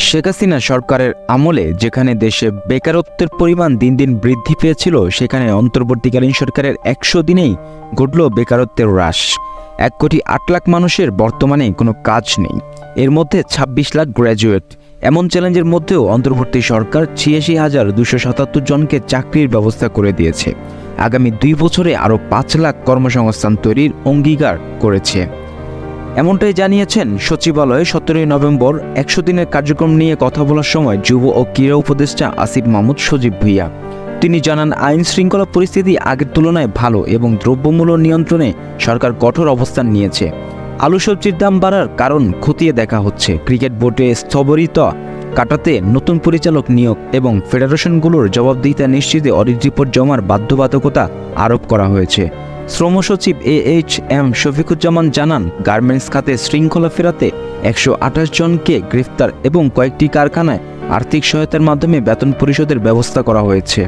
শেখ হাসিনা সরকারের আমলে যেখানে দেশে বেকারত্বের পরিমাণ দিন দিন বৃদ্ধি পেয়েছিল, সেখানে অন্তর্বর্তীকালীন সরকারের ১০০ দিনেই ঘটল বেকারত্বের হ্রাস। ১,৮,০০,০০০ মানুষের বর্তমানে কোনো কাজ নেই, এর মধ্যে ২৬ লাখ গ্র্যাজুয়েট। এমন চ্যালেঞ্জের মধ্যেও অন্তর্বর্তী সরকার ৮৬,২৭৭ জনকে চাকরির ব্যবস্থা করে দিয়েছে। আগামী ২ বছরে আরও ৫ লাখ কর্মসংস্থান তৈরির অঙ্গীকার করেছে। এমনটাই জানিয়েছেন সচিবালয়ে ১৭ নভেম্বর ১০০ দিনের কার্যক্রম নিয়ে কথা বলার সময় যুব ও ক্রীড়া উপদেষ্টা আসিফ মাহমুদ সজীব ভুঁইয়া। তিনি জানান, আইন শৃঙ্খলা পরিস্থিতি আগের তুলনায় ভালো এবং দ্রব্যমূল্য নিয়ন্ত্রণে সরকার কঠোর অবস্থান নিয়েছে। আলু সবজির দাম বাড়ার কারণ খতিয়ে দেখা হচ্ছে। ক্রিকেট বোর্ডে স্থবিরতা কাটাতে নতুন পরিচালক নিয়োগ এবং ফেডারেশনগুলোর জবাবদিহিতা নিশ্চিতে অডিট রিপোর্ট জমার বাধ্যবাধকতা আরোপ করা হয়েছে। শ্রম সচিব AHM শফিকুজ্জামান জানান, গার্মেন্টস খাতে শৃঙ্খলা ফেরাতে ১২৮ জনকে গ্রেফতার এবং কয়েকটি কারখানায় আর্থিক সহায়তার মাধ্যমে বেতন পরিশোধের ব্যবস্থা করা হয়েছে।